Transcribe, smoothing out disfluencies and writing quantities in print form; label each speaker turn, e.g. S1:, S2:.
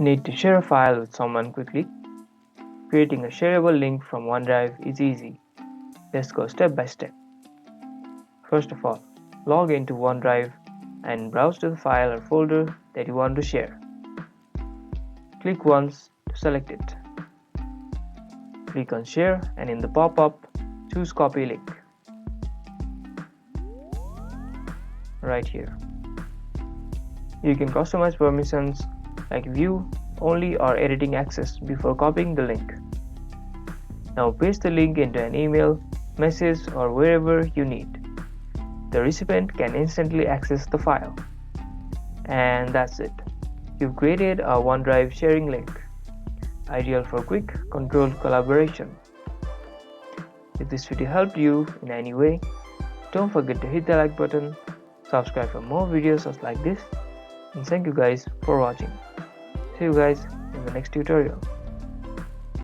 S1: Need to share a file with someone quickly? Creating a shareable link from OneDrive is easy. Let's go step by step. First of all, log into OneDrive and browse to the file or folder that you want to share. Click once to select it. Click on Share and in the pop-up, choose Copy Link. Right here. You can customize permissions like view only or editing access before copying the link. Now paste the link into an email, message or wherever you need. The recipient can instantly access the file. And that's it. You've created a OneDrive sharing link, ideal for quick, controlled collaboration. If this video helped you in any way, don't forget to hit the like button, subscribe for more videos just like this, and thank you guys for watching. See you guys in the next tutorial.